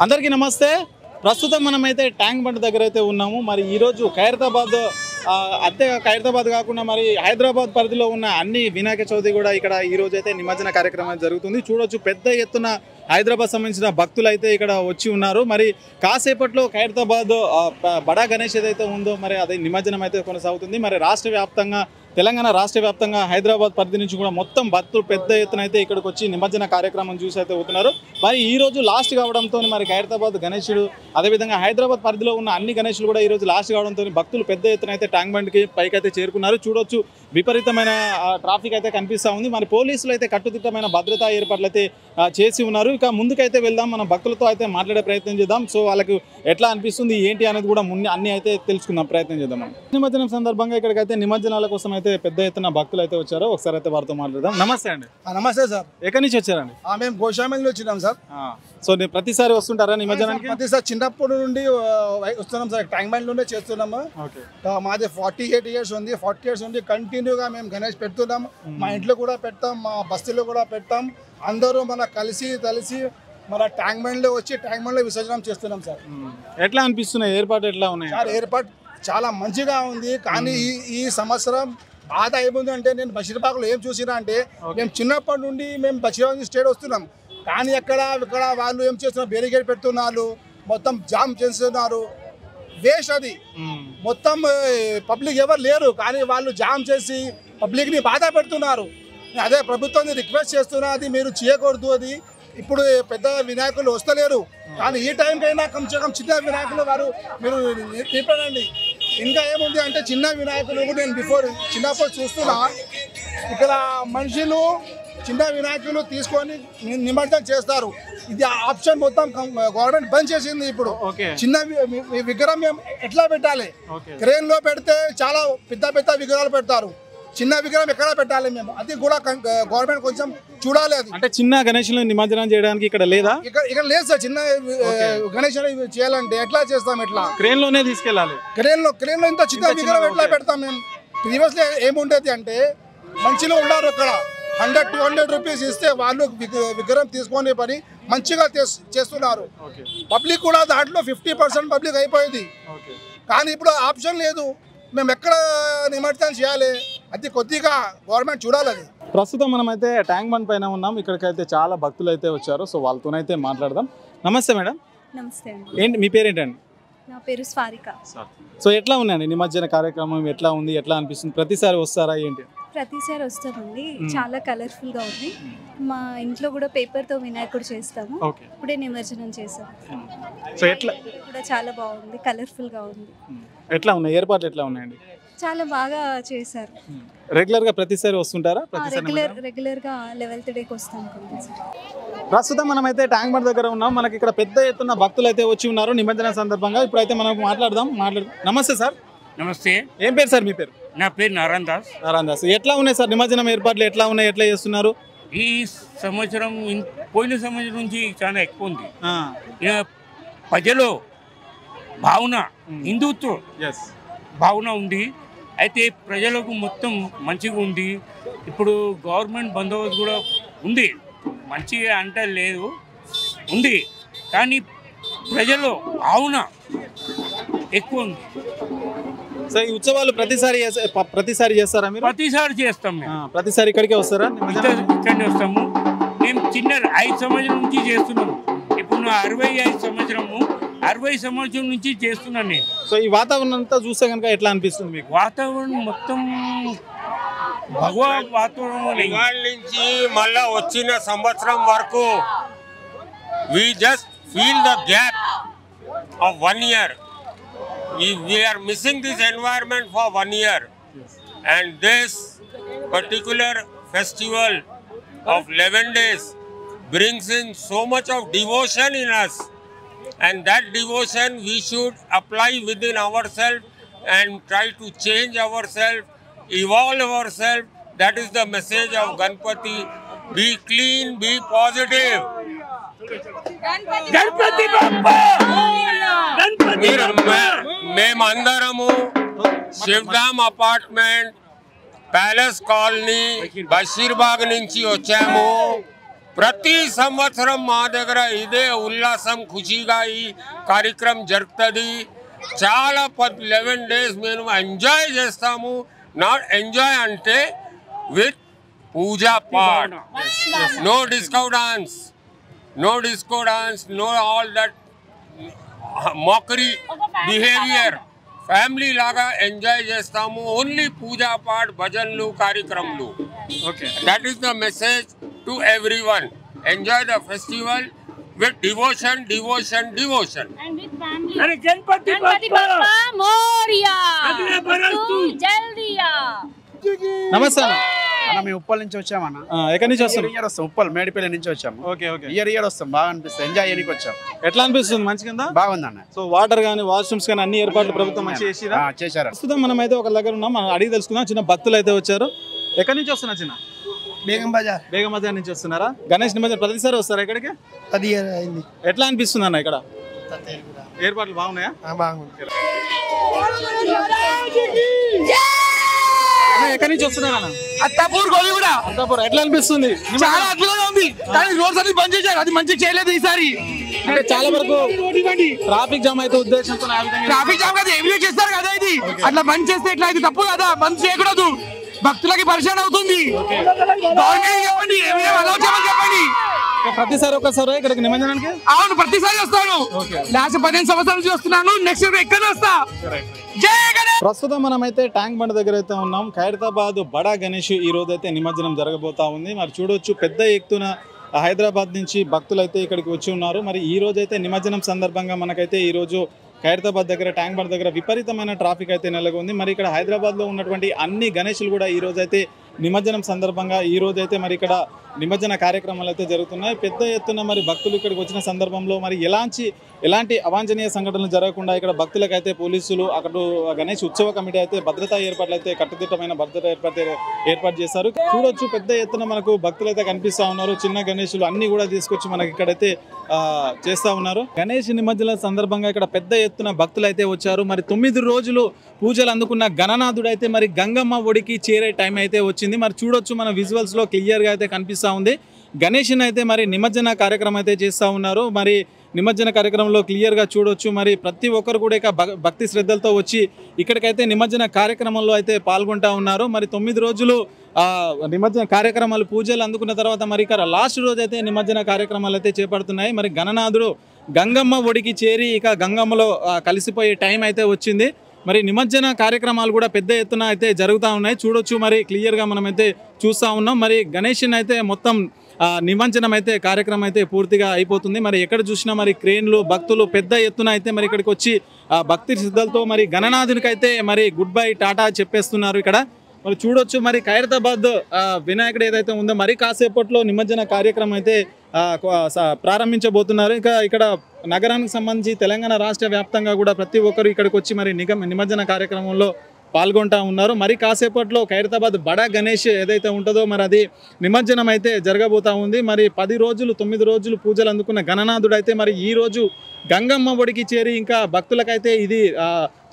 అందరికీ నమస్తే. ప్రస్తుతం మనమైతే ట్యాంక్ బండ్ దగ్గర అయితే ఉన్నాము. మరి ఈరోజు ఖైరతాబాద్ అంతే ఖైరతాబాద్ కాకుండా మరి హైదరాబాద్ పరిధిలో ఉన్న అన్ని వినాయక చవితి కూడా ఇక్కడ ఈరోజు అయితే నిమజ్జన కార్యక్రమం జరుగుతుంది. చూడొచ్చు పెద్ద ఎత్తున హైదరాబాద్ సంబంధించిన భక్తులు అయితే ఇక్కడ వచ్చి ఉన్నారు. మరి కాసేపట్లో ఖైరతాబాద్ బడా గణేష్ ఏదైతే ఉందో మరి అది నిమజ్జనం అయితే కొనసాగుతుంది. మరి రాష్ట్ర వ్యాప్తంగా తెలంగాణ రాష్ట్ర వ్యాప్తంగా హైదరాబాద్ పరిధి నుంచి కూడా మొత్తం భక్తులు పెద్ద ఎత్తున అయితే ఇక్కడికి వచ్చి నిమజ్జన కార్యక్రమం చూసి అయితే అవుతున్నారు. మరి ఈ రోజు లాస్ట్ కావడంతో మరి ఖైరతాబాద్ గణేశుడు అదేవిధంగా హైదరాబాద్ పరిధిలో ఉన్న అన్ని గణేశులు కూడా ఈ రోజు లాస్ట్ కావడంతో భక్తులు పెద్ద ఎత్తున అయితే ట్యాంక్ బండ్కి పైకైతే చేరుకున్నారు. చూడొచ్చు విపరీతమైన ట్రాఫిక్ అయితే కనిపిస్తూ ఉంది. మరి పోలీసులు అయితే కట్టుదిట్టమైన భద్రతా ఏర్పాట్లు అయితే చేసి ఉన్నారు. ఇక ముందుకైతే వెళ్దాం, మనం భక్తులతో అయితే మాట్లాడే ప్రయత్నం చేద్దాం. సో వాళ్ళకు ఎట్లా అనిపిస్తుంది ఏంటి అనేది కూడా అన్ని అయితే తెలుసుకుందాం ప్రయత్నం చేద్దాం. నిమజ్జనం సందర్భంగా ఇక్కడికైతే నిమజ్జనాల కోసం అయితే పెద్ద ఎత్తున భక్తులు అయితే వచ్చారు. ఒకసారి అయితే వారితో మాట్లాడదాం. నమస్తే అండి. నమస్తే సార్. ఎక్కడి నుంచి వచ్చారండి? మేము గోషామల్ వచ్చినాం సార్. సో ప్రతిసారి వస్తుంటారా నిమజ్జనానికి? ప్రతిసారి చిన్నప్పటి నుండి వస్తున్నాం సార్. ట్యాంక్ బండ్ లోనే చేస్తున్నాము. మాది 48 years ఉంది. 40 years నుండి కంటిన్యూగా మేము గణేష్ పెడుతున్నాము. మా ఇంట్లో కూడా పెడతాం, మా బస్తీలో కూడా పెడతాం. అందరూ మన కలిసి మన ట్యాంక్ బండ్ లో వచ్చి ట్యాంక్ బండ్ లో విసర్జనం చేస్తున్నాం సార్. ఎట్లా అనిపిస్తున్నాయి ఏర్పాటు? ఎట్లా ఉన్నాయి సార్? ఏర్పాటు చాలా మంచిగా ఉంది. కానీ ఈ సంవత్సరం బాధ ఏముంది అంటే, నేను బషీర్బాగ్లో ఏం చూసినా అంటే, మేము చిన్నప్పటి నుండి మేము బషీర్బాగ్ స్టేట్ వస్తున్నాం. కానీ ఇక్కడ వాళ్ళు ఏం చేస్తున్నారు, బ్యారికేడ్ పెడుతున్నారు, మొత్తం జామ్ చేస్తున్నారు. వేస్ట్ అది. మొత్తం పబ్లిక్ ఎవరు లేరు కానీ వాళ్ళు జామ్ చేసి పబ్లిక్ని బాధ పెడుతున్నారు. అదే ప్రభుత్వాన్ని రిక్వెస్ట్ చేస్తున్నా, అది మీరు చేయకూడదు. అది ఇప్పుడు పెద్ద వినాయకులు వస్తలేరు కానీ ఈ టైంకైనా కొంచెం చిన్న వినాయకులు వారు మీరు నింపడండి. ఇంకా ఏముంది అంటే, చిన్న వినాయకులు నేను చిన్నప్పుడు చూస్తున్నా, ఇక్కడ మనుషులు చిన్న వినాయకులు తీసుకొని నిమజ్జనం చేస్తారు. ఇది ఆప్షన్ మొత్తం గవర్నమెంట్ బంద్ చేసింది. ఇప్పుడు చిన్న విగ్రహం మేము ఎట్లా పెట్టాలి? క్రేన్ లో పెడితే చాలా పెద్ద విగ్రహాలు పెడతారు. చిన్న విగ్రహం ఎక్కడ పెట్టాలి మేము? అది కూడా గవర్నమెంట్ కొంచెం చూడాలి. అది అంటే చిన్న గణేశులు నిమజ్జనం చేయడానికి ఇక్కడ లేదా? ఇక్కడ లేదు సార్. చిన్న గణేశులు చేయాలంటే ఎట్లా చేస్తాం? ఎట్లా క్రేన్ లోనే తీసుకెళ్ళాలి. క్రేన్ లో ఇంత చిన్న విగ్రహం ఎట్లా పెడతాం మేము? ప్రీవియస్లీ ఏముండేది అంటే, మంచిలో ఉన్నారు అక్కడ 100-200 రూపీస్ ఇస్తే వాళ్ళు విగ్రహం తీసుకొని పని మంచిగా చేస్తున్నారు. పబ్లిక్ కూడా దాంట్లో 50% పబ్లిక్ అయిపోయింది. కానీ ఇప్పుడు ఆప్షన్ లేదు. మేము ఎక్కడ నిమజ్జనం చేయాలి? అది కొద్దిగా గవర్నమెంట్ చూడాలి. అది ప్రస్తుతం మనమైతే ట్యాంక్ బండ్ పైన ఉన్నాం. ఇక్కడికైతే చాలా భక్తులు అయితే వచ్చారు. సో వాళ్ళతోనైతే మాట్లాడదాం. నమస్తే మేడం. నమస్తే అండి. ఏంటి మీ పేరేంటండి? నా పేరు స్వారిక. సో ఎట్లా ఉందండి నిమజ్జన కార్యక్రమం? ఎట్లా ఉంది? ఎట్లా అనిపిస్తుంది? ప్రతిసారి వస్తారా ఏంటి? ప్రతిసారి వస్తామండి. చాలా కలర్ఫుల్గా ఉంది. మా ఇంట్లో కూడా పేపర్తో వినాయకుడు చేస్తాము. ఇప్పుడే నిమజ్జనం చేస్తాము. సో ఎట్లా కూడా చాలా బాగుంది, కలర్ఫుల్గా ఉంది. ఎట్లా ఉన్నాయి ఏర్పాట్లు? ఎట్లా ఉన్నాయండి? చాలా బాగా చేశారు. రెగ్యులర్గా ప్రతిసారి వస్తుంటారా? రెగ్యులర్గా 11th డేకి వస్తాం. ప్రస్తుతం మనమైతే ట్యాంక్ బండ్ దగ్గర ఉన్నాం. మనకి ఇక్కడ పెద్ద ఎత్తున భక్తులు అయితే వచ్చి ఉన్నారు నిమజ్జన సందర్భంగా. ఇప్పుడైతే మనం మాట్లాడదాం. నమస్తే సార్. నమస్తే. ఏం పేరు సార్ మీ పేరు? నా పేరు నారాయణ దాస్. ఎట్లా ఉన్నాయి సార్ నిమజ్జనం ఏర్పాట్లు? ఎట్లా ఉన్నాయి? ఎట్లా చేస్తున్నారు? ఈ సంవత్సరం పోయిన సంవత్సరం నుంచి చాలా ఎక్కువ ఉంది. ప్రజలు భావన, హిందుత్వ భావన ఉంది. అయితే ప్రజలకు మొత్తం మంచిగా ఉంది. ఇప్పుడు గవర్నమెంట్ బందోబస్తు కూడా ఉంది. మంచిగా అంటే లేదు, ఉంది. కానీ ప్రజలు భావన ఎక్కువ ఉంది. సో ఈ ఉత్సవాలు ప్రతిసారి చేస్తారా మీరు? ప్రతిసారి చేస్తాం మేము. ప్రతిసారి ఇక్కడికే వస్తారా? ఇక్కడనే వస్తాము. మేము చిన్న 5 సంవత్సరం నుంచి చేస్తున్నాము. ఇప్పుడు 65 సంవత్సరము, 60 సంవత్సరం నుంచి చేస్తున్నాను నేను. సో ఈ వాతావరణం అంతా చూస్తే కనుక ఎట్లా అనిపిస్తుంది మీకు? వాతావరణం మొత్తం భగవాన్ వాతావరణం నుంచి మళ్ళా వచ్చిన సంవత్సరం వరకు we just feel the gap of 1 year. We are missing this environment for 1 year. And this particular festival of 11 days brings in so much of devotion in us. And that devotion we should apply within ourselves and try to change ourselves, evolve ourselves. That is the message of Ganpati. Be clean, be positive. Ganpati Bappa! Ganpati Bappa! మేమందరము శివధామ్ apartment, palace colony, Basheerbagh నుంచి వచ్చాము. ప్రతి సంవత్సరం మా దగ్గర ఇదే ఉల్లాసం ఖుషిగా ఈ కార్యక్రమం జరుగుతుంది. చాలా 11 days మేము ఎంజాయ్ చేస్తాము. నాట్ ఎంజాయ్ అంటే with puja path, no disco dance, no all that mockery behaviour. Family లాగా ఎంజాయ్ చేస్తాము. ఓన్లీ పూజా పాఠ్, భజనలు, కార్యక్రమాలు. That is the message to everyone. Enjoy the festival with devotion. And with family. अरे गणपति बप्पा मोरिया. तू जल्दी आ. నమస్తే అన్న. అన్న మేము ఉప్పల్ నుంచి వచ్చామన్న. ఎక్కడి నుంచి వస్తాం? ఇయర్ వస్తాం, ఉప్పల్ మేడిపల్లి నుంచి వచ్చాము. Okay okay. ఇయర్ వస్తాం, బాగా అనిపిస్తుంది, ఎంజాయ్ చేయడానికి వచ్చాం. ఎట్లా అనిపిస్తుంది? మంచిగా బాగుందన్న. సో వాటర్ కానీ వాష్రూమ్స్ కానీ అన్ని ఏర్పాట్లు ప్రభుత్వం మంచిగా చేసిరా? చేశారు. ప్రస్తుతం మనం అయితే ఒక దగ్గర ఉన్నాం, మనం అడిగి తెలుసుకుందాం. చిన్న భక్తులు అయితే వచ్చారు. ఎక్కడి నుంచి వస్తున్నా చిన్న? బేగం బజార్ నుంచి వస్తున్నారా? గణేష్ నిమజ్జనం ప్రతిసారి వస్తారా ఇక్కడికి? 10 years అయింది. ఎట్లా అనిపిస్తుంది అన్న ఇక్కడ ఏర్పాట్లు బాగున్నాయా? బాగుంది. ఎక్కడి నుంచి వస్తున్నారా? అత్తాపూర్ గోలిగూడ. అత్తాపూర్. ఎట్లా అనిపిస్తుంది? చాలా అద్భుతంగా ఉంది, కానీ రోడ్స్ అన్ని బంద్ చేశారు. అది మంచిగా చేయలేదు ఈసారి. అంటే చాలా వరకు ట్రాఫిక్ జామ్ అయితే ఉద్దేశంతో ట్రాఫిక్ జామ్ కదా, ఎవ్రీ చేస్తారు కదా, ఇది అట్లా బంద్ చేస్తే ఎట్లా? ఇది తప్పు కదా, బంద్ చేయకూడదు. భక్తులకి పరిచయం అవుతుంది. చెప్పండి, చెప్పండి. ప్రతిసారి ఒక్కసారి ఇక్కడికి నిమజ్జనానికి? అవును, ప్రతిసారి వస్తాను. లాస్ట్ 15 సంవత్సరాల నుంచి వస్తున్నాను. నెక్స్ట్ ఇయర్ ఎక్కడ వస్తా. ప్రస్తుతం మనం అయితే ట్యాంక్ బండ్ దగ్గర అయితే ఉన్నాం. ఖైరతాబాద్ బడా గణేష్ ఈ రోజు అయితే నిమజ్జనం జరగబోతా ఉంది. మరి చూడొచ్చు, పెద్ద ఎత్తున హైదరాబాద్ నుంచి భక్తులు అయితే ఇక్కడికి వచ్చి ఉన్నారు. మరి ఈ రోజు అయితే నిమజ్జనం సందర్భంగా మనకైతే ఈ రోజు ఖైరతాబాద్ దగ్గర ట్యాంక్ బండ్ దగ్గర విపరీతమైన ట్రాఫిక్ అయితే నెలకొంది. మరి ఇక్కడ హైదరాబాద్లో ఉన్నటువంటి అన్ని గణేషులు కూడా ఈ రోజు అయితే నిమజ్జనం సందర్భంగా ఈ రోజు అయితే మరి ఇక్కడ నిమజ్జన కార్యక్రమాలు అయితే జరుగుతున్నాయి. పెద్ద ఎత్తున మరి భక్తులు ఇక్కడికి వచ్చిన సందర్భంలో మరి ఎలాంటి అవాంఛనీయ సంఘటనలు జరగకుండా ఇక్కడ భక్తులకైతే పోలీసులు, అక్కడ గణేష్ ఉత్సవ కమిటీ అయితే భద్రతా ఏర్పాట్లు అయితే కట్టుదిట్టమైన భద్రతా ఏర్పాటు చేశారు. చూడొచ్చు, పెద్ద ఎత్తున మనకు భక్తులు అయితే కనిపిస్తూ ఉన్నారు. చిన్న గణేషులు అన్ని కూడా తీసుకొచ్చి మనకి ఇక్కడైతే చేస్తూ ఉన్నారు. గణేష్ నిమజ్జన సందర్భంగా ఇక్కడ పెద్ద ఎత్తున భక్తులు అయితే వచ్చారు. మరి 9 రోజులు పూజలు అందుకున్న గణనాథుడు అయితే మరి గంగమ్మ ఒడికి చేరే టైం అయితే వచ్చింది. మరి చూడొచ్చు, మన విజువల్స్లో క్లియర్గా అయితే కనిపిస్తూ ఉంది. గణేష్ని అయితే మరి నిమజ్జన కార్యక్రమం అయితే చేస్తూ ఉన్నారు. మరి నిమజ్జన కార్యక్రమంలో క్లియర్గా చూడొచ్చు, మరి ప్రతి ఒక్కరు కూడా ఇక భక్తి శ్రద్ధలతో వచ్చి ఇక్కడికైతే నిమజ్జన కార్యక్రమంలో అయితే పాల్గొంటూ ఉన్నారు. మరి 9 రోజులు నిమజ్జన కార్యక్రమాలు పూజలు అందుకున్న తర్వాత మరి ఇక్కడ లాస్ట్ రోజు అయితే నిమజ్జన కార్యక్రమాలు అయితే చేపడుతున్నాయి. మరి గణనాథుడు గంగమ్మ ఒడికి చేరి ఇక గంగమ్మలో కలిసిపోయే టైం అయితే వచ్చింది. మరి నిమజ్జన కార్యక్రమాలు కూడా పెద్ద ఎత్తున అయితే జరుగుతూ ఉన్నాయి. చూడొచ్చు, మరి క్లియర్గా మనమైతే చూస్తూ ఉన్నాం. మరి గణేష్ని అయితే మొత్తం నిమజ్జనం అయితే కార్యక్రమం అయితే పూర్తిగా అయిపోతుంది. మరి ఎక్కడ చూసినా మరి క్రేన్లు, భక్తులు పెద్ద ఎత్తున అయితే మరి ఇక్కడికి వచ్చి భక్తి సిద్ధలతో మరి గణనాథునికి అయితే మరి గుడ్ బై టాటా చెప్పేస్తున్నారు ఇక్కడ. మరి చూడొచ్చు, మరి ఖైరతాబాద్ వినాయకుడు ఏదైతే ఉందో మరి కాసేపట్లో నిమజ్జన కార్యక్రమం అయితే ప్రారంభించబోతున్నారు. ఇంకా ఇక్కడ నగరానికి సంబంధించి తెలంగాణ రాష్ట్ర వ్యాప్తంగా కూడా ప్రతి ఒక్కరు ఇక్కడికి వచ్చి మరి నిమజ్జన కార్యక్రమంలో పాల్గొంటూ ఉన్నారు. మరి కాసేపట్లో ఖైరతాబాద్ బడా గణేష్ ఏదైతే ఉంటుందో మరి అది నిమజ్జనం అయితే జరగబోతూ ఉంది. మరి 10 రోజులు 9 రోజులు పూజలు అందుకున్న గణనాథుడు అయితే మరి ఈ రోజు గంగమ్మ ఒడికి చేరి ఇంకా భక్తులకైతే ఇది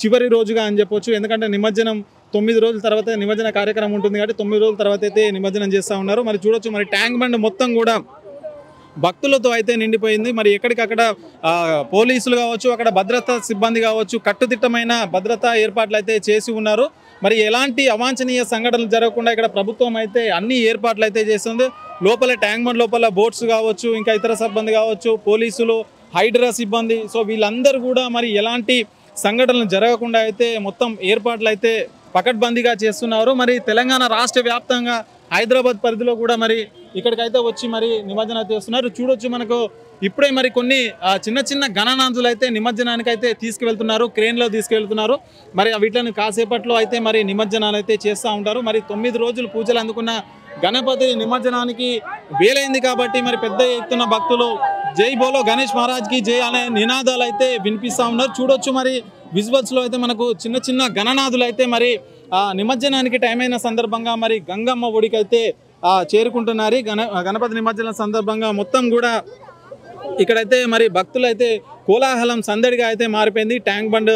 చివరి రోజుగా అని చెప్పొచ్చు. ఎందుకంటే నిమజ్జనం 9 రోజుల తర్వాత నిమజ్జన కార్యక్రమం ఉంటుంది కాబట్టి 9 రోజుల తర్వాత అయితే నిమజ్జనం చేస్తూ ఉన్నారు. మరి చూడొచ్చు, మరి ట్యాంక్ బండ్ మొత్తం కూడా భక్తులతో అయితే నిండిపోయింది. మరి ఎక్కడికక్కడ పోలీసులు కావచ్చు, అక్కడ భద్రతా సిబ్బంది కావచ్చు, కట్టుదిట్టమైన భద్రతా ఏర్పాట్లు అయితే చేసి ఉన్నారు. మరి ఎలాంటి అవాంఛనీయ సంఘటనలు జరగకుండా ఇక్కడ ప్రభుత్వం అయితే అన్ని ఏర్పాట్లు అయితే చేస్తుంది. లోపల ట్యాంక్ బండ్ లోపల బోట్స్ కావచ్చు, ఇంకా ఇతర సిబ్బంది కావచ్చు, పోలీసులు, హైడ్రా సిబ్బంది, సో వీళ్ళందరూ కూడా మరి ఎలాంటి సంఘటనలు జరగకుండా అయితే మొత్తం ఏర్పాట్లు అయితే పకడ్బందీగా చేస్తున్నారు. మరి తెలంగాణ రాష్ట్ర వ్యాప్తంగా హైదరాబాద్ పరిధిలో కూడా మరి ఇక్కడికైతే వచ్చి మరి నిమజ్జనం చేస్తున్నారు. చూడొచ్చు, మనకు ఇప్పుడే మరి కొన్ని చిన్న చిన్న గణనాథులు అయితే నిమజ్జనానికి అయితే తీసుకువెళ్తున్నారు, క్రేన్లో తీసుకువెళ్తున్నారు. మరి వీటిని కాసేపట్లో అయితే మరి నిమజ్జనాలు అయితే చేస్తూ ఉంటారు. మరి 9 రోజులు పూజలు అందుకున్న గణపతి నిమజ్జనానికి వేలైంది కాబట్టి మరి పెద్ద ఎత్తున భక్తులు జై బోలో గణేష్ మహారాజ్కి జై అనే నినాదాలు అయితే వినిపిస్తూ ఉన్నారు. చూడొచ్చు, మరి విజువల్స్లో అయితే మనకు చిన్న చిన్న గణనాథులు అయితే మరి నిమజ్జనానికి టైం అయిన సందర్భంగా మరి గంగమ్మ ఒడికి అయితే చేరుకుంటున్నారు. గణపతి నిమజ్జనం సందర్భంగా మొత్తం కూడా ఇక్కడైతే మరి భక్తులు అయితే కోలాహలం సందడిగా అయితే మారిపోయింది. ట్యాంక్ బండ్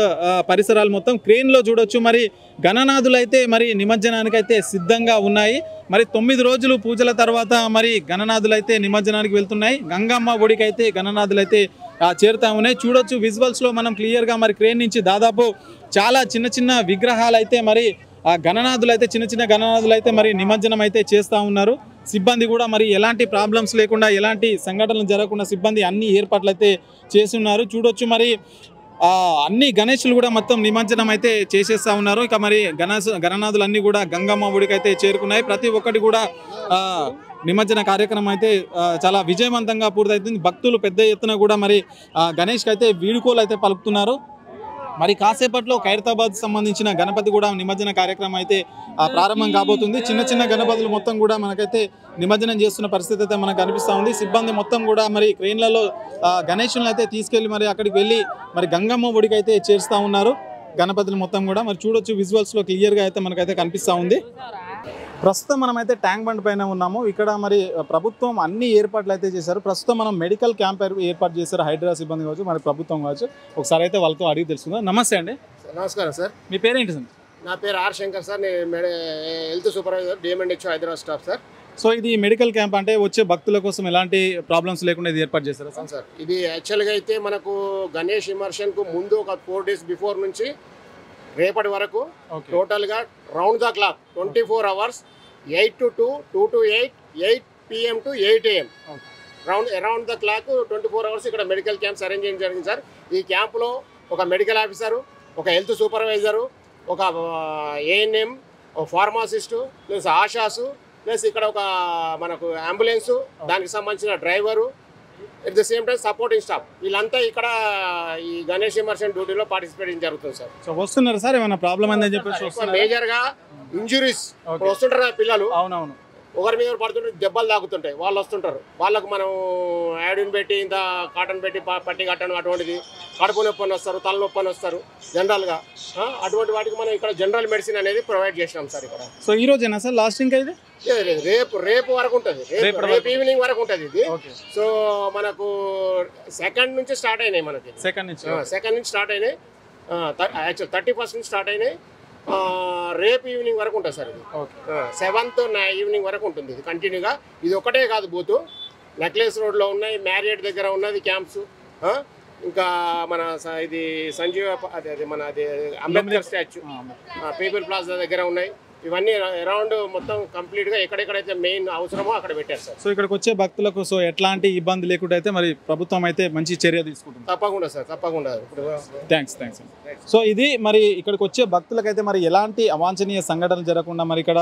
పరిసరాలు మొత్తం క్రేన్లో చూడొచ్చు. మరి గణనాథులు అయితే మరి నిమజ్జనానికి అయితే సిద్ధంగా ఉన్నాయి. మరి 9 రోజులు పూజల తర్వాత మరి గణనాథులు అయితే నిమజ్జనానికి వెళ్తున్నాయి. గంగమ్మ గుడికి అయితే గణనాథులు అయితే చేరుతా ఉన్నాయి. చూడొచ్చు విజువల్స్లో మనం క్లియర్గా మరి క్రేన్ నుంచి దాదాపు చాలా చిన్న చిన్న విగ్రహాలు అయితే మరి ఆ గణనాథులు అయితే చిన్న చిన్న గణనాథులు అయితే మరి నిమజ్జనం అయితే చేస్తూ ఉన్నారు. సిబ్బంది కూడా మరి ఎలాంటి ప్రాబ్లమ్స్ లేకుండా ఎలాంటి సంఘటనలు జరగకుండా సిబ్బంది అన్ని ఏర్పాట్లు అయితే చేస్తున్నారు. చూడొచ్చు మరి అన్ని గణేషులు కూడా మొత్తం నిమజ్జనం అయితే చేసేస్తూ ఉన్నారు. ఇక మరి గణనాథులు అన్నీ కూడా గంగమ్మ గుడికి అయితే చేరుకున్నాయి. ప్రతి ఒక్కటి కూడా నిమజ్జన కార్యక్రమం అయితే చాలా విజయవంతంగా పూర్తవుతుంది. భక్తులు పెద్ద ఎత్తున కూడా మరి గణేష్కి అయితే వీడుకోలు అయితే పలుకుతున్నారు. మరి కాసేపట్లో ఖైరతాబాద్ సంబంధించిన గణపతి కూడా నిమజ్జన కార్యక్రమం అయితే ప్రారంభం కాబోతుంది. చిన్న చిన్న గణపతులు మొత్తం కూడా మనకైతే నిమజ్జనం చేస్తున్న పరిస్థితి అయితే మనకు కనిపిస్తూ ఉంది. సిబ్బంది మొత్తం కూడా మరి క్రేన్లలో గణేషులను అయితే తీసుకెళ్లి మరి అక్కడికి వెళ్ళి మరి గంగమ్మ ఒడికి అయితే చేరుస్తూ ఉన్నారు గణపతులు మొత్తం కూడా. మరి చూడొచ్చు విజువల్స్లో క్లియర్గా అయితే మనకైతే కనిపిస్తూ ఉంది. ప్రస్తుతం మనమైతే ట్యాంక్ బండ్ పైన ఉన్నాము. ఇక్కడ మరి ప్రభుత్వం అన్ని ఏర్పాట్లు అయితే చేశారు. ప్రస్తుతం మనం మెడికల్ క్యాంప్ ఏర్పాటు చేశారు. హైదరాబాద్ సిబ్బంది కావచ్చు మరి ప్రభుత్వం కావచ్చు. ఒకసారి అయితే వాళ్ళతో అడిగి తెలుసుకుందాం. నమస్తే అండి. నమస్కారం సార్. మీ పేరేంటి సార్? నా పేరు ఆర్ శంకర్ సార్. నేను health supervisor DM and HO Hyderabad staff sir. So ఇది మెడికల్ క్యాంప్ అంటే వచ్చే భక్తుల కోసం ఎలాంటి ప్రాబ్లమ్స్ లేకుండా ఇది ఏర్పాటు చేశారు సార్? ఇది యాక్చువల్గా అయితే మనకు గణేష్ ఇమర్షన్కు ముందు ఒక 4 days బిఫోర్ నుంచి రేపటి వరకు టోటల్గా round the clock 24 hours 8 to 2, 2 to 8, 8 PM to 8 AM around the clock 24 hours ఇక్కడ మెడికల్ క్యాంప్స్ అరేంజ్ చేయడం జరిగింది సార్. ఈ క్యాంపులో ఒక మెడికల్ ఆఫీసరు, ఒక హెల్త్ సూపర్వైజరు, ఒక ఏఎన్ఎం, ఒక ఫార్మాసిస్టు ప్లస్ ఆశాసు ప్లస్ ఇక్కడ ఒక మనకు అంబులెన్సు, దానికి సంబంధించిన driver, at the same time supporting staff, వీళ్ళంతా ఇక్కడ ఈ గణేష్ ఇమర్షన్ డ్యూటీలో పార్టిసిపేట్ జరుగుతుంది సార్. సో వస్తున్నారు సార్, ఏమైనా ప్రాబ్లం అని చెప్పేసి మేజర్గా ఇంజురీస్ వస్తుంటారు కదా పిల్లలు, అవునవును, ఒకరి మీద పడుతుంటే దెబ్బలు తాగుతుంటాయి, వాళ్ళు వస్తుంటారు. వాళ్ళకు మనం యాడిన్ పెట్టి ఇంత కాటన్ పెట్టి పట్టి కట్టడం అటువంటిది, కడుపు నొప్పి అని వస్తారు, తలనొప్పి అని వస్తారు జనరల్గా. అటువంటి వాటికి మనం ఇక్కడ జనరల్ మెడిసిన్ అనేది ప్రొవైడ్ చేసినాం సార్ ఇక్కడ. సో ఈ రోజేనా సార్ లాస్ట్ ఇంకా ఇది? రేపు వరకు ఉంటుంది, రేపు ఈవినింగ్ వరకు ఉంటుంది ఇది. సో మనకు 2nd నుంచి స్టార్ట్ అయినాయి, మనకి 2nd నుంచి స్టార్ట్ అయినాయి, యాక్చువల్ 31st నుంచి స్టార్ట్ అయినాయి. రేపు ఈవినింగ్ వరకు ఉంటుంది సార్ ఇది. 7th ఈవినింగ్ వరకు ఉంటుంది ఇది కంటిన్యూగా. ఇది ఒకటే కాదు, బూతు నెక్లెస్ రోడ్లో ఉన్నాయి, మ్యారియట్ దగ్గర ఉన్నది క్యాంప్స్, ఇంకా మన ఇది సంజీవ అది మన అది అంబేద్కర్ స్టాచ్యూ, పీపుల్ ప్లాజా దగ్గర ఉన్నాయి. ఇవన్నీ అరౌండ్ మొత్తం కంప్లీట్గా ఎక్కడెక్కడైతే మెయిన్ అవసరమో అక్కడ పెట్టారు సార్. సో ఇక్కడికి వచ్చే భక్తులకు సో ఎట్లాంటి ఇబ్బంది లేకుండా అయితే మరి ప్రభుత్వం అయితే మంచి చర్య తీసుకుంటుంది. తప్పకుండా సార్, తప్పకుండా. థ్యాంక్స్. సో ఇది మరి ఇక్కడికి వచ్చే భక్తులకైతే మరి ఎలాంటి అవాంఛనీయ సంఘటనలు జరగకుండా మరి ఇక్కడ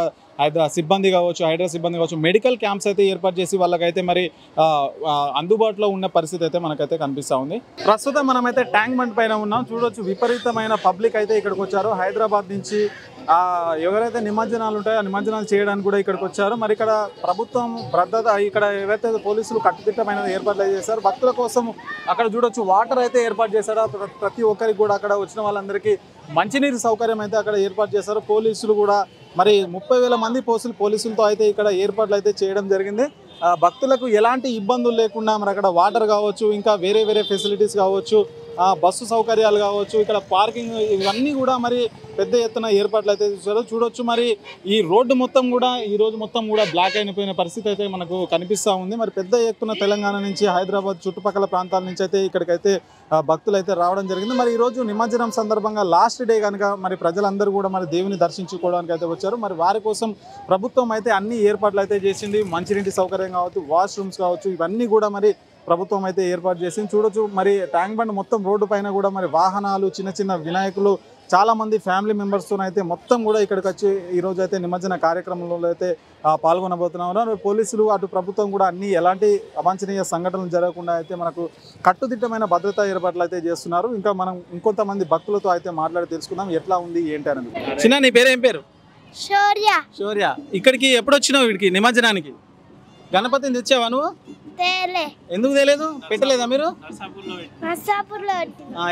సిబ్బంది కావచ్చు, హైదరాబాద్ సిబ్బంది కావచ్చు, మెడికల్ క్యాంప్స్ అయితే ఏర్పాటు చేసి వాళ్ళకైతే మరి అందుబాటులో ఉన్న పరిస్థితి అయితే మనకైతే కనిపిస్తూ ఉంది. ప్రస్తుతం మనమైతే ట్యాంక్ బండ్ పైన ఉన్నాం. చూడొచ్చు విపరీతమైన పబ్లిక్ అయితే ఇక్కడికి వచ్చారు. హైదరాబాద్ నుంచి ఎవరైతే నిమజ్జనాలు ఉంటాయో ఆ నిమజ్జనాలు చేయడానికి కూడా ఇక్కడికి వచ్చారు. మరి ఇక్కడ ప్రభుత్వం భద్రత, ఇక్కడ ఏవైతే పోలీసులు కట్టుదిట్టమైన ఏర్పాట్లు చేశారు భక్తుల కోసం. అక్కడ చూడొచ్చు వాటర్ అయితే ఏర్పాటు చేశారు. ప్రతి ఒక్కరికి కూడా అక్కడ వచ్చిన వాళ్ళందరికీ మంచినీరు సౌకర్యం అయితే అక్కడ ఏర్పాటు చేశారు. పోలీసులు కూడా మరి 30,000 మంది పోలీసులతో అయితే ఇక్కడ ఏర్పాట్లు అయితే చేయడం జరిగింది. భక్తులకు ఎలాంటి ఇబ్బందులు లేకుండా మరి అక్కడ వాటర్ కావచ్చు, ఇంకా వేరే ఫెసిలిటీస్ కావచ్చు, బస్సు సౌకర్యాలు కావచ్చు, ఇక్కడ పార్కింగ్, ఇవన్నీ కూడా మరి పెద్ద ఎత్తున ఏర్పాట్లు అయితే చూసారు. చూడొచ్చు మరి ఈ రోడ్డు మొత్తం కూడా ఈ రోజు మొత్తం కూడా బ్లాక్ అయిపోయిన పరిస్థితి అయితే మనకు కనిపిస్తూ ఉంది. మరి పెద్ద ఎత్తున తెలంగాణ నుంచి, హైదరాబాద్ చుట్టుపక్కల ప్రాంతాల నుంచి అయితే ఇక్కడికైతే భక్తులు అయితే రావడం జరిగింది. మరి ఈరోజు నిమజ్జనం సందర్భంగా లాస్ట్ డే కనుక మరి ప్రజలందరూ కూడా మరి దేవుని దర్శించుకోవడానికి అయితే వచ్చారు. మరి వారి కోసం ప్రభుత్వం అయితే అన్ని ఏర్పాట్లు అయితే చేసింది. మంచినీటి సౌకర్యం కావచ్చు, వాష్రూమ్స్ కావచ్చు, ఇవన్నీ కూడా మరి ప్రభుత్వం అయితే ఏర్పాటు చేసింది. చూడొచ్చు మరి ట్యాంక్ బండ్ మొత్తం రోడ్డు పైన కూడా మరి వాహనాలు, చిన్న చిన్న వినాయకులు, చాలామంది ఫ్యామిలీ మెంబర్స్తో అయితే మొత్తం కూడా ఇక్కడికి వచ్చి ఈరోజు అయితే నిమజ్జన కార్యక్రమంలో అయితే పాల్గొనబోతున్నారు. పోలీసులు అటు ప్రభుత్వం కూడా అన్ని ఎలాంటి అవాంఛనీయ సంఘటనలు జరగకుండా అయితే మనకు కట్టుదిట్టమైన భద్రతా ఏర్పాట్లు అయితే చేస్తున్నారు. ఇంకా మనం ఇంకొంతమంది భక్తులతో అయితే మాట్లాడి తెలుసుకుందాం ఎట్లా ఉంది ఏంటి అనేది. చిన్న నీ పేరు ఏం పేరు? శౌర్య. ఇక్కడికి ఎప్పుడు వచ్చినావు? వీడికి నిమజ్జనానికి గణపతిని తెచ్చావా నువ్వు? ఎందుకు తెలియదు? పెట్టలేదా మీరు? నర్సాపూర్లో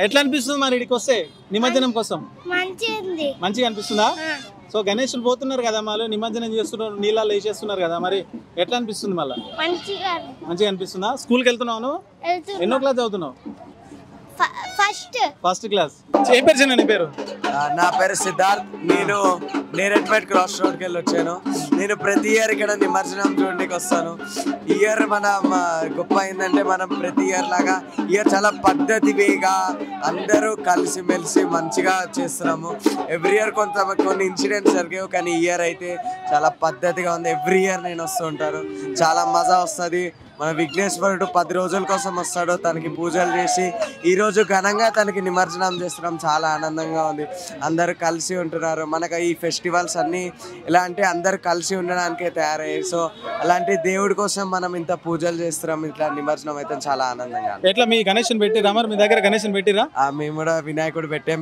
ఎట్లా అనిపిస్తుంది మరి ఇక్కడికి వస్తే నిమజ్జనం కోసం? మంచిగా అనిపిస్తుందా? సో గణేషులు పోతున్నారు కదా, మళ్ళీ నిమజ్జనం చేస్తున్నారు, నీళ్ళలో వేసేస్తున్నారు కదా, మరి ఎట్లా అనిపిస్తుంది? మళ్ళీ మంచిగా అనిపిస్తుందా? స్కూల్కి వెళ్తున్నావు నువ్వు? ఎన్నో క్లాస్ చదువుతున్నావు? First class. ఏ పేరు చిన్న నీ పేరు? నా పేరు సిద్ధార్థ్. నేను నేరెడ్మెట్ క్రాస్ రోడ్కి వెళ్ళి వచ్చాను. నేను ప్రతి ఇయర్ ఇక్కడ నిమజ్జనం చూడడానికి వస్తాను. ఇయర్ మన గొప్ప ఏంటంటే మనం ప్రతి ఇయర్ లాగా ఇయర్ చాలా పద్ధతిగా అందరూ కలిసిమెలిసి మంచిగా చేస్తున్నాము. ఎవ్రీ ఇయర్ కొన్ని ఇన్సిడెంట్స్ జరిగావు, కానీ ఇయర్ అయితే చాలా పద్ధతిగా ఉంది. ఎవ్రీ ఇయర్ నేను వస్తూ ఉంటాను, చాలా మజా వస్తుంది. మన విఘ్నేశ్వరుడు 10 రోజుల కోసం వస్తాడు, తనకి పూజలు చేసి ఈరోజు ఘనంగా తనకి నిమజ్జనం చేస్తున్నాం. చాలా ఆనందంగా ఉంది, అందరూ కలిసి ఉంటున్నారు. మనకు ఈ ఫెస్టివల్స్ అన్నీ ఎలా అంటే అందరు కలిసి ఉండడానికే తయారయ్యాయి. సో అలాంటి దేవుడి కోసం మనం ఇంత పూజలు చేస్తున్నాం, ఇట్లా నిమజ్జనం అయితే చాలా ఆనందంగా. ఎట్లా మీ గణేశన్ పెట్టిరా? మరి మీ దగ్గర గణేశన్ పెట్టిరా? మేము కూడా వినాయకుడు పెట్టాం.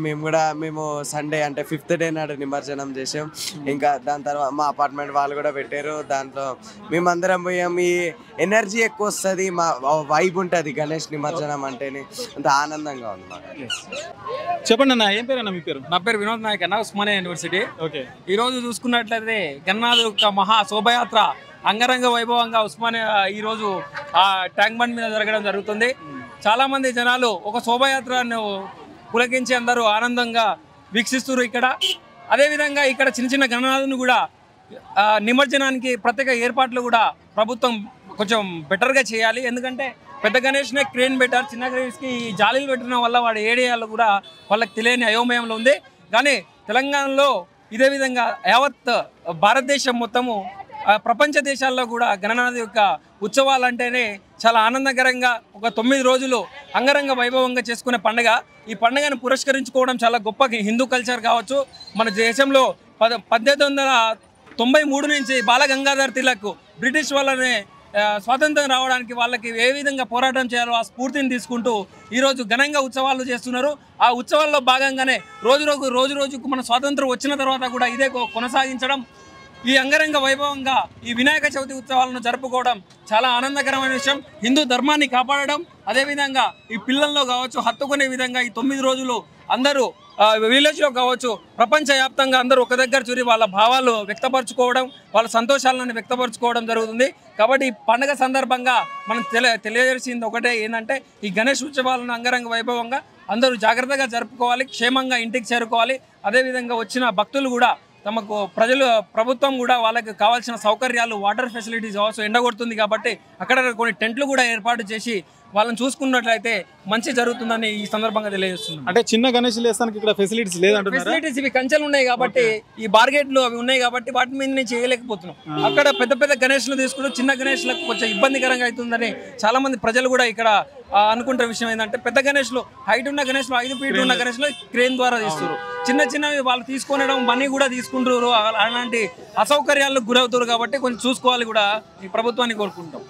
మేము సండే అంటే 5th డే నాడు నిమజ్జనం చేసాం. ఇంకా దాని తర్వాత మా అపార్ట్మెంట్ వాళ్ళు కూడా పెట్టారు. దాంట్లో మేమందరం పోయాం. ఈ ఎనర్జీ ఎక్కువ వస్తుంది, మా వైబ్ ఉంటుంది గణేష్ నిమజ్జనం అంటేనే, అంత ఆనందంగా ఉంది మాకు. చెప్పండి అన్న, ఏం పేరు అన్న మీ పేరు? నా పేరు వినోద్ నాయక్ అన్న, ఉస్మానియా యూనివర్సిటీ. ఓకే. ఈ రోజు చూసుకున్నట్లయితే గణనాథ్ యొక్క మహా శోభయాత్ర అంగరంగ వైభవంగా ఉస్మానియా ఈరోజు ఆ ట్యాంక్ బండ్ మీద జరగడం జరుగుతుంది. చాలా మంది జనాలు ఒక శోభయాత్రను పులకించి అందరూ ఆనందంగా వీక్షిస్తున్నారు ఇక్కడ. అదేవిధంగా ఇక్కడ చిన్న చిన్న గణనాథుని కూడా నిమజ్జనానికి ప్రత్యేక ఏర్పాట్లు కూడా ప్రభుత్వం కొంచెం బెటర్గా చేయాలి. ఎందుకంటే పెద్ద గణేష్నే క్రేన్ పెట్టారు, చిన్న గణేష్కి జాలీలు పెట్టడం వల్ల వాడు ఏరియాలో కూడా వాళ్ళకి తెలియని అయోమయంలో ఉంది. కానీ తెలంగాణలో ఇదే విధంగా యావత్ భారతదేశం మొత్తము ప్రపంచ దేశాల్లో కూడా గణనాథ్ యొక్క ఉత్సవాలు అంటేనే చాలా ఆనందకరంగా ఒక 9 రోజులు అంగరంగ వైభవంగా చేసుకునే పండుగ. ఈ పండుగను పురస్కరించుకోవడం చాలా గొప్ప హిందూ కల్చర్ కావచ్చు. మన దేశంలో 1893 నుంచి బాలగంగాధర్ తిలక్ బ్రిటిష్ వాళ్ళనే స్వాతంత్రం రావడానికి వాళ్ళకి ఏ విధంగా పోరాటం చేయాలో ఆ స్ఫూర్తిని తీసుకుంటూ ఈరోజు ఘనంగా ఉత్సవాలు చేస్తున్నారు. ఆ ఉత్సవాల్లో భాగంగానే రోజు రోజుకు మన స్వాతంత్రం వచ్చిన తర్వాత కూడా ఇదే కొనసాగించడం, ఈ అంగరంగ వైభవంగా ఈ వినాయక చవితి ఉత్సవాలను జరుపుకోవడం చాలా ఆనందకరమైన విషయం. హిందూ ధర్మాన్ని కాపాడడం, అదేవిధంగా ఈ పిల్లల్లో కావచ్చు హత్తుకునే విధంగా ఈ 9 రోజులు అందరూ విలేజ్లో కావచ్చు ప్రపంచవ్యాప్తంగా అందరూ ఒక దగ్గర చూరి వాళ్ళ భావాలు వ్యక్తపరచుకోవడం, వాళ్ళ సంతోషాలను వ్యక్తపరచుకోవడం జరుగుతుంది. కాబట్టి ఈ పండుగ సందర్భంగా మనం తెలియజేసింది ఒకటే ఏంటంటే ఈ గణేష్ ఉత్సవాలను అంగరంగ వైభవంగా అందరూ జాగ్రత్తగా జరుపుకోవాలి, క్షేమంగా ఇంటికి చేరుకోవాలి. అదేవిధంగా వచ్చిన భక్తులు కూడా తమకు ప్రభుత్వం కూడా వాళ్ళకి కావాల్సిన సౌకర్యాలు, వాటర్ ఫెసిలిటీస్ కావచ్చు, ఎండగొడుతుంది కాబట్టి అక్కడ కొన్ని టెంట్లు కూడా ఏర్పాటు చేసి వాళ్ళని చూసుకున్నట్లయితే మంచి జరుగుతుందని ఈ సందర్భంగా తెలియజేస్తున్నాం. అంటే చిన్న గణేషులు వేస్తానికి ఇక్కడ ఫెసిలిటీస్ లేదంటున్నారు. ఫెసిలిటీస్ ఇవి కంచెలు ఉన్నాయి కాబట్టి, ఈ బార్గేట్లు అవి ఉన్నాయి కాబట్టి వాటి మీద నేను చేయలేకపోతున్నాం. అక్కడ పెద్ద గణేష్లు తీసుకుంటూ చిన్న గణేష్లకు కొంచెం ఇబ్బందికరంగా అవుతుందని చాలా మంది ప్రజలు కూడా ఇక్కడ అనుకుంటున్న విషయం ఏంటంటే పెద్ద గణేష్లు హైట్ ఉన్న గణేష్లు 5 ఫీట్ ఉన్న గణేష్లు క్రేన్ ద్వారా తీస్తారు, చిన్నవి వాళ్ళు తీసుకునడం మనీ కూడా తీసుకుంటారు, అలాంటి అసౌకర్యాలకు గురవుతారు. కాబట్టి కొంచెం చూసుకోవాలి కూడా ఈ ప్రభుత్వాన్ని కోరుకుంటాం.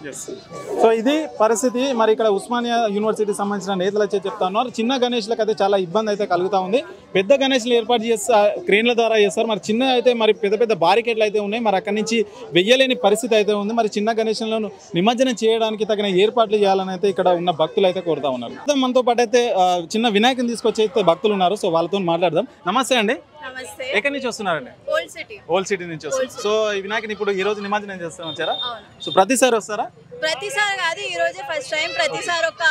సో ఇది పరిస్థితి. మరి ఇక్కడ ఉస్మానియా యూనివర్సిటీ సంబంధించిన నేతలు అయితే చెప్తా ఉన్నారు, చిన్న గణేష్లకు అయితే చాలా ఇబ్బంది అయితే కలుగుతూ ఉంది. పెద్ద గణేష్లు ఏర్పాటు చేస్తా క్రేన్ల ద్వారా చేస్తారు, మరి చిన్న అయితే మరి పెద్ద బారికేట్లు అయితే ఉన్నాయి, మరి అక్కడి నుంచి వెయ్యలేని పరిస్థితి అయితే ఉంది. మరి చిన్న గణేష్లను నిమజ్జనం చేయడానికి తగిన ఏర్పాట్లు చేయాలని అయితే ఇక్కడ ఉన్న భక్తులు అయితే కోరుతా ఉన్నారు. మనతో పాటు అయితే చిన్న వినాయకుని తీసుకొచ్చి అయితే భక్తులు ఉన్నారు, సో వాళ్ళతో మాట్లాడదాం. నమస్తే అండి. నమస్తే. ఎక్కడి నుంచి వస్తున్నారండి? ఓల్డ్ సిటీ నుంచి వస్తారు. సో ఈ వినాయకుని ఇప్పుడు ఈ రోజు నిమజ్జనం చేస్తాం వచ్చారా? సో ప్రతిసారి వస్తారా? ప్రతిసారి కాదు, ఈ రోజే ఫస్ట్ టైం. ప్రతిసారి ఒక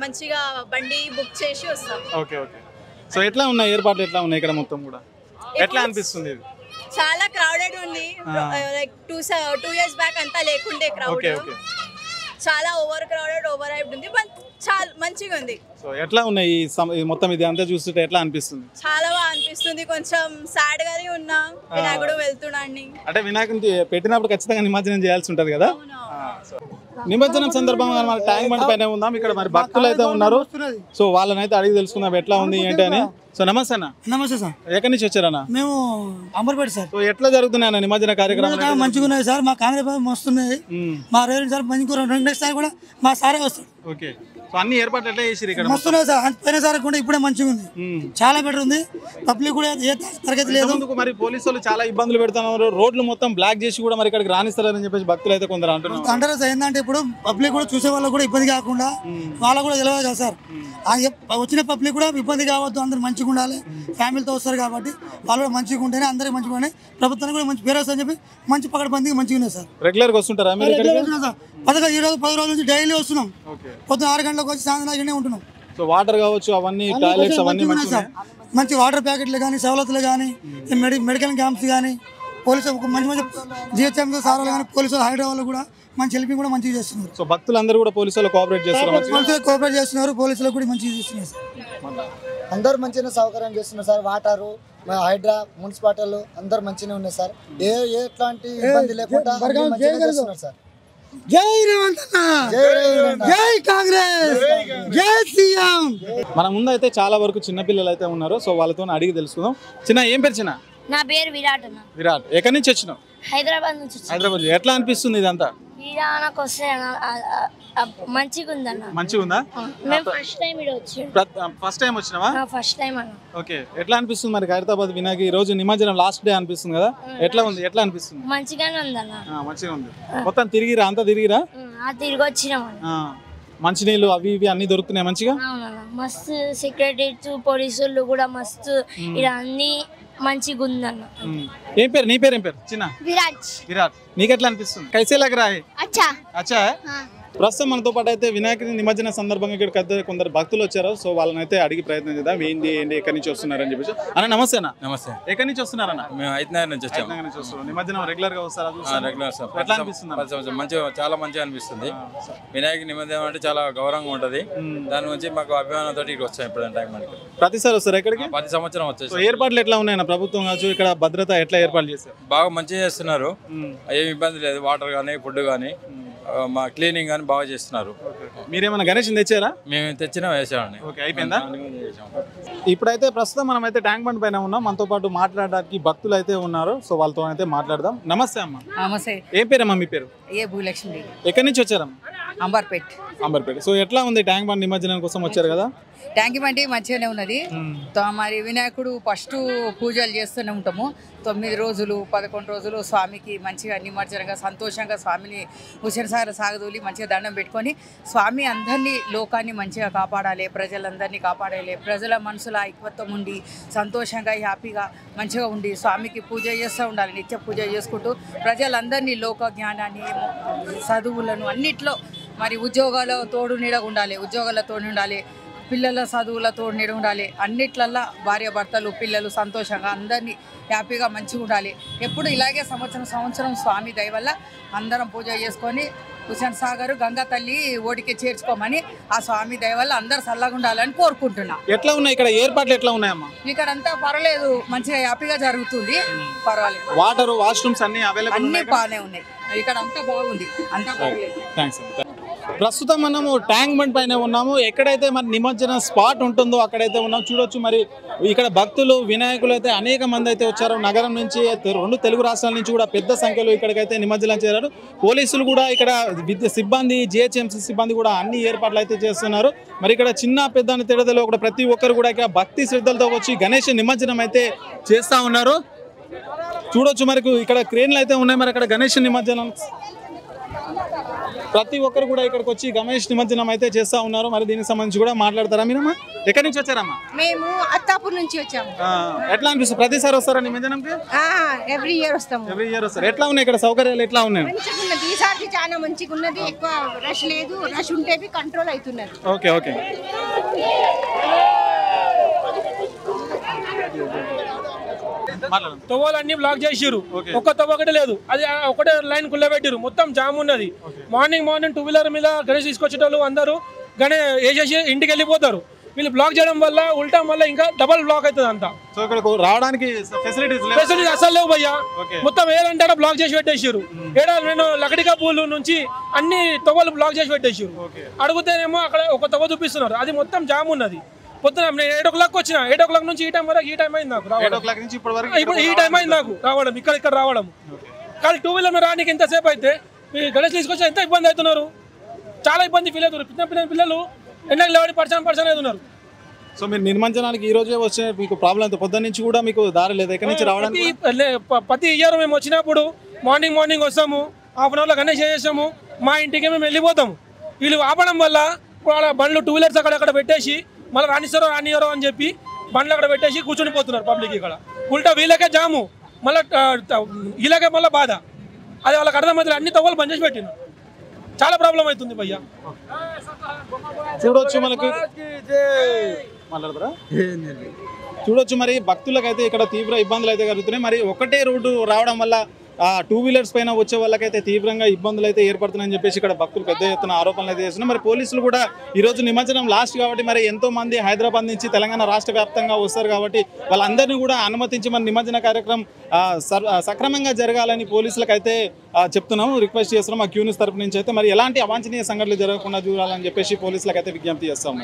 మంచిగా బండి బుక్ చేసి వస్తాం. ఓకే. సో ఎట్లా ఉన్నాయి ఏర్పాట్లు, ఎట్లా ఉన్నాయి ఇక్కడ మొత్తం కూడా, ఎట్లా అనిపిస్తుంది? చాలా క్రౌడెడ్ ఉంది. లైక్ 2 years బ్యాక్ అంతా లేకుండే క్రౌడ్. చాలా ఓవర్ క్రౌడెడ్, ఓవర్ హైప్డ్ ఉంది, బట్ చాలా మంచిగా ఉంది. సో ఎట్లా ఉన్నాయి మొత్తం ఇది అంతా చూస్తుంటే ఎట్లా అనిపిస్తుంది? చాలా బాగా అనిపిస్తుంది. కొంచెం సాడ్ గానే ఉన్నా, వినాయకుడు వెళ్తున్నాడు అంటే వినాయకుని పెట్టినప్పుడు ఖచ్చితంగా నిమజ్జనం చేయాల్సి ఉంటది కదా. నిమజ్జనం సందర్భంగా మన ట్యాంక్ బండ్ పైన ఉందాం. ఇక్కడ మరి భక్తులు అయితే ఉన్నారు, సో వాళ్ళనైతే అడిగి తెలుసుకుందాం ఎట్లా ఉంది ఏంటి అని. సో నమస్తే అన్న. నమస్తే సార్. ఎక్కడి నుంచి వచ్చారన్న? మేము అంబర్పేట సార్. సో ఎట్లా జరుగుతున్నాయి అన్న నిమజ్జన కార్యక్రమం? మంచిగా ఉన్నాయి సార్, మా కాంగ్రెస్ మస్తున్నాయి. మా రేవంత్ సార్ మంచిగా నెక్స్ట్ సార్ కూడా మా సారే వస్తాడు. ఓకే. సో అన్ని ఏర్పాట్లు ఎట్లా చేసిరు ఇక్కడ? మస్తు సార్, పోయినసారి కూడా ఇప్పుడే మంచిగా ఉంది, చాలా బెటర్ ఉంది. పబ్లిక్ కూడా ఏ తరగతి లేదు. మరి పోలీసులు చాలా ఇబ్బందులు పెడుతున్నారు, రోడ్లు మొత్తం బ్లాక్ చేసి కూడా మరి ఇక్కడికి రానిస్తారని చెప్పేసి భక్తులు అయితే కొందరు అంటారు సార్. ఏంటంటే ఇప్పుడు పబ్లిక్ కూడా చూసే వాళ్ళకి కూడా ఇబ్బంది కాకుండా వాళ్ళకు కూడా తెలియదు కదా సార్. వచ్చిన పబ్లిక్ కూడా ఇబ్బంది కావద్దు, అందరూ మంచిగా ఉండాలి, ఫ్యామిలీతో వస్తారు కాబట్టి వాళ్ళు కూడా మంచిగా ఉంటేనే అందరికి మంచిగా ఉన్నాయి, ప్రభుత్వానికి కూడా మంచి పేరు వస్తుందని చెప్పి మంచి పకడ్బందీగా మంచిగా ఉన్నాయి సార్. రెగ్యులర్ గా వస్తుంటారా మీరు? ఈ రోజు 10 రోజుల నుంచి డైలీ వస్తున్నాం, పొద్దున 6 గంటలకు వచ్చి సాయంత్రం ఉంటున్నాం. సో వాటర్ కావచ్చు, అవన్నీ టాయిలెట్స్ అవన్నీ సార్, మంచి వాటర్ ప్యాకెట్లు కానీ, సవలతులు కానీ, మెడికల్ క్యాంప్స్ కానీ, పోలీసు మంచి మంచి జిహెచ్ఎం సార్లు కానీ, పోలీసులు హైదరాబాద్ కూడా మంచి హెల్పింగ్ కూడా మంచిగా చేస్తున్నారు. సో భక్తులందరూ కూడా పోలీసులు కోఆపరేట్ చేస్తున్నారు, కోఆపరేట్ చేస్తున్నారు, పోలీసులు కూడా మంచిగా చేస్తున్నారు సార్. అందరూ మంచిగా సౌకర్యం చేస్తున్నారు సార్. వాటరు, హైడ్రా, మున్సిపాలిటీలు అందరూ మంచిగా ఉన్నాయి సార్. ఎట్లాంటి ఇబ్బంది లేకుండా చేస్తున్నారు సార్. జై రేవంత్ అన్న, జై కాంగ్రెస్, జై సీఎం. మన ముందు అయితే చాలా వరకు చిన్న పిల్లలు అయితే ఉన్నారు, సో వాళ్ళతో అడిగి తెలుసుకుందాం. చిన్న ఏం పేరు? చిన్న నా పేరు విరాట్ అన్న. విరాట్, ఎక్కడి నుంచి వచ్చినావు? హైదరాబాద్ నుంచి. హైదరాబాద్. ఎట్లా అనిపిస్తుంది ఇదంతా? నాకు వస్తే మంచిగా ఉందన్న. మంచిగా ఉందా? మేము ఫస్ట్ టైం ఇక్కడ వచ్చాం. ఫస్ట్ టైం వచ్చినావా? ఫస్ట్ టైం అన్న. ఓకే, ఎట్లా అనిపిస్తుంది మరి ఖైరతాబాద్ వినాయక ఈ రోజు నిమజ్జనం లాస్ట్ డే అనిపిస్తుంది కదా, ఎట్లా ఉంది? ఎట్లా అనిపిస్తుంది? మంచిగానే ఉందన్న. మంచిగా ఉంది. మొత్తం తిరిగిరా? అంతా తిరిగిరా? తిరిగి వచ్చినాం. మంచినీళ్ళు అవి ఇవి అన్ని దొరుకుతున్నాయి మంచిగా? మస్తు సెక్రటరీ పోలీసులు కూడా మస్తు ఇక్కడ అన్ని మంచిగా ఉందన్న. ఏం పేరు? నీ పేరు ఏం పేరు? చిన్న విరాట్. విరాట్, నీకు ఎట్లా అనిపిస్తుంది? కైసే లగ్ రహా హై? అచ్చా. అచ్చా. ప్రస్తుతం మనతో పాటు అయితే వినాయకుడి నిమజ్జన సందర్భంగా ఇక్కడ కొందరు భక్తులు వచ్చారు, సో వాళ్ళని అయితే అడిగి ప్రయత్నం చేద్దాం. ఏంటి ఎక్కడి నుంచి వస్తున్నారని చెప్పేసి. అన్న నమస్తే అన్న. నమస్తే. ఎక్కడి నుంచి వస్తున్నారన్న? మేము హైదరాబాద్ నుంచి వచ్చాము. నిమజ్జనం రెగ్యులర్ గా వస్తారా? Regular sir. ఎట్లా అనిపిస్తుంది? మంచిగా, చాలా మంచిగా అనిపిస్తుంది. వినాయక నిమజ్జనం అంటే చాలా గౌరవంగా ఉంటది, దాని నుంచి మాకు అభిమానంతో ఇక్కడ వచ్చాం. ఇప్పుడు టైం మనకి ప్రతిసారి వస్తారు ఇక్కడికి? 10 సంవత్సరం వచ్చేసి. ఏర్పాట్లు ఎట్లా ఉన్నాయన్న ప్రభుత్వం కావచ్చు, ఇక్కడ భద్రత ఎట్లా ఏర్పాటు చేస్తారు? బాగా మంచిగా చేస్తున్నారు, ఏమి ఇబ్బంది లేదు. వాటర్ కానీ, ఫుడ్ కానీ, మా క్లీనింగ్ కానీ బాగా చేస్తున్నారు. మీరేమైనా గణేష్ తెచ్చారా? మేము తెచ్చినా వేసామండి. ఓకే, అయిపోయిందా? ఇప్పుడైతే ప్రస్తుతం మనం అయితే ట్యాంక్ బండ్ పైన ఉన్నాం, మనతో పాటు మాట్లాడడానికి భక్తులు అయితే ఉన్నారు, సో వాళ్ళతో అయితే మాట్లాడదాం. నమస్తే అమ్మ. నమస్తే. ఏం పేరమ్మా మీ పేరు? ఏ భూలక్ష్మి. ఎక్కడి నుంచి వచ్చారమ్మా? అంబర్పేట్. అంబర్పేట్. సో ఎట్లా ఉంది ట్యాంక్ బండ్ నిమజ్జనం కోసం వచ్చారు కదా? ట్యాంక్ బండి మంచిగానే ఉన్నది. మరి వినాయకుడు ఫస్ట్ పూజలు చేస్తూనే ఉంటాము. 9 రోజులు 11 రోజులు స్వామికి మంచిగా నిమజ్జనంగా సంతోషంగా స్వామిని హుసేన్ సాగర్ సాగదూలి మంచిగా దండం పెట్టుకొని స్వామి అందరినీ లోకాన్ని మంచిగా కాపాడాలి, ప్రజలందరినీ కాపాడాలి, ప్రజల మనసుల ఐక్యత్వం ఉండి సంతోషంగా హ్యాపీగా మంచిగా ఉండి స్వామికి పూజ చేస్తూ ఉండాలి. నిత్య పూజ చేసుకుంటూ ప్రజలందరినీ లోక జ్ఞానాన్ని, చదువులను అన్నిట్లో మరి ఉద్యోగాల తోడు నీడగా ఉండాలి, ఉద్యోగాల తోడు ఉండాలి, పిల్లల చదువులతో నీడ ఉండాలి, అన్నిట్లల్లో భార్య భర్తలు పిల్లలు సంతోషంగా అందరినీ హ్యాపీగా మంచిగా ఉండాలి. ఎప్పుడు ఇలాగే సంవత్సరం స్వామి దయ వల్ల అందరం పూజ చేసుకొని హుసేన్ సాగర్ గంగా తల్లి ఓడికి చేర్చుకోమని ఆ స్వామి దయ వల్ల అందరు చల్లగా ఉండాలని కోరుకుంటున్నా. ఎట్లా ఉన్నాయి ఇక్కడ ఏర్పాట్లు? ఎట్లా ఉన్నాయమ్మా? ఇక్కడ అంతా పర్వాలేదు, మంచిగా హ్యాపీగా జరుగుతుంది, పర్వాలేదు. వాటర్, వాష్రూమ్స్ అన్ని అవైలబుల్ అన్ని బాగానే ఉన్నాయి, ఇక్కడ అంతా బాగుంది, అంతా పర్వాలేదు. థ్యాంక్స్. ప్రస్తుతం మనము ట్యాంక్ బండ్ పైన ఉన్నాము, ఎక్కడైతే మరి నిమజ్జన స్పాట్ ఉంటుందో అక్కడైతే ఉన్నాం. చూడొచ్చు మరి ఇక్కడ భక్తులు, వినాయకులు అయితే అనేక మంది అయితే వచ్చారు. నగరం నుంచి 2 తెలుగు రాష్ట్రాల నుంచి కూడా పెద్ద సంఖ్యలో ఇక్కడికైతే నిమజ్జనం చేరారు. పోలీసులు కూడా ఇక్కడ సిబ్బంది, జిహెచ్ఎంసీ సిబ్బంది కూడా అన్ని ఏర్పాట్లు అయితే చేస్తున్నారు. మరి ఇక్కడ చిన్న పెద్ద అని తేడాలో కూడా ప్రతి ఒక్కరు కూడా ఇక్కడ భక్తి శ్రద్ధలతో వచ్చి గణేష్ నిమజ్జనం అయితే చేస్తూ ఉన్నారు. చూడొచ్చు మరి ఇక్కడ క్రేన్లు అయితే ఉన్నాయి. మరి అక్కడ గణేష్ నిమజ్జనం ప్రతి ఒక్కరు కూడా ఇక్కడికి వచ్చి గణేష్ నిమజ్జనం అయితే చేస్తా ఉన్నారు. మరి దీనికి సంబంధించి కూడా మాట్లాడతారా మీరమ్మా? ఎక్కడి నుంచి వచ్చారమ్మా? మేము అత్తాపూర్ నుంచి వచ్చాము. ఎట్లా అనిపిస్తుంది? ప్రతిసారి వస్తారా నిమజ్జనంకి? ఎవ్రీ ఇయర్ వస్తాము. ఎవ్రీ ఇయర్ వస్తారు. ఎట్లా ఉన్నాయి ఇక్కడ సౌకర్యాలు? ఎట్లా ఉన్నాయి? మంచిగా ఉన్నది, ఈసారి చాలా మంచిగా ఉన్నది. ఎక్కువ రష్ లేదు, రష్ ఉంటే కంట్రోల్ అవుతున్నది. Okay okay. తవ్వాలన్నీ బ్లాక్ చేసిరు, ఒక్క తవ్వ ఒకటి లేదు, అది ఒకటే లైన్ కుల్లబెట్టిరు, మొత్తం జామ్ ఉన్నది. మార్నింగ్ 2 వీలర్ మీద గణేష్ తీసుకొచ్చేటోళ్ళు అందరూ వేసేసి ఇంటికి వెళ్ళిపోతారు. వీళ్ళు బ్లాక్ చేయడం వల్ల ఉల్టా వల్ల ఇంకా డబల్ బ్లాక్ అవుతుంది అంతా. సో ఇక్కడ రావడానికి ఫెసిలిటీస్ అసలు లేవు భయ్యా, మొత్తం ఏదంటే బ్లాక్ చేసి పెట్టేసారు. నేను లకడికా పూలు నుంచి అన్ని తవ్వలు బ్లాక్ చేసి పెట్టేసారు. అడుగుతేనేమో అక్కడ ఒక తవ్వ చూపిస్తున్నారు, అది మొత్తం జామ్ ఉన్నది. పొద్దున నేను 8 o'clock వచ్చిన, 8 o'clock నుంచి ఈ టైం వరకు ఈ టైం అయింది నాకు ఇప్పుడు ఈ టైం అయింది నాకు రావడం, ఇక్కడ రావడం. కానీ 2 వీలర్ రావడానికి ఎంతసేపు అయితే గణేష్ తీసుకొచ్చి ఎంత ఇబ్బంది అవుతున్నారు, చాలా ఇబ్బంది ఫీల్ అవుతారు. పిల్లలు ఎండకు లేవడి పర్సన్ అయితే ఉన్నారు. సో మీరు నిమజ్జనానికి ఈ రోజే వచ్చే మీకు ప్రాబ్లం అయితే పొద్దున్న నుంచి కూడా మీకు దారి లేదు ఎక్కడి నుంచి రావడానికి? ప్రతి ఇయర్ మేము వచ్చినప్పుడు మార్నింగ్ వస్తాము, హాఫ్ అన్ అవర్లో గణేష్ చేసాము, మా ఇంటికి మేము వెళ్ళిపోతాము. వీళ్ళు ఆపడం వల్ల వాళ్ళ బండ్లు 2 వీలర్స్ అక్కడ పెట్టేసి మళ్ళీ రానియరో అని చెప్పి బండ్లు అక్కడ పెట్టేసి కూర్చొని పోతున్నారు పబ్లిక్. ఇక్కడ ఉల్టా వీళ్ళకే జాము, మళ్ళీ వీళ్ళకే మళ్ళీ బాధ. అది వాళ్ళకి అర్థమవుతుంది. అన్ని తవ్వలు బంద్ చేసి పెట్టినారు. చాలా ప్రాబ్లం అవుతుంది భయ్యా. చూడొచ్చు మనకు చూడొచ్చు మరి భక్తులకైతే ఇక్కడ తీవ్ర ఇబ్బందులు అయితే కలుగుతున్నాయి. మరి ఒకటే రోడ్డు రావడం వల్ల 2 వీలర్స్ పైన వచ్చే వాళ్ళకైతే తీవ్రంగా ఇబ్బందులు అయితే ఏర్పడుతున్నాయని చెప్పేసి ఇక్కడ భక్తులు పెద్ద ఎత్తున ఆరోపణలు అయితే చేస్తున్నారు. మరి పోలీసులు కూడా ఈరోజు నిమజ్జనం లాస్ట్ కాబట్టి మరి ఎంతో మంది హైదరాబాద్ నుంచి తెలంగాణ రాష్ట్ర వ్యాప్తంగా వస్తారు కాబట్టి వాళ్ళందరినీ కూడా అనుమతించి మరి నిమజ్జన కార్యక్రమం సక్రమంగా జరగాలని పోలీసులకు అయితే చెప్తున్నాము, రిక్వెస్ట్ చేస్తున్నాం. ఆ క్యూ న్యూస్ తరపు నుంచి అయితే మరి ఎలాంటి అవాంఛనీయ సంఘటనలు జరగకుండా చూడాలని చెప్పేసి పోలీసులకు అయితే విజ్ఞప్తి చేస్తాం.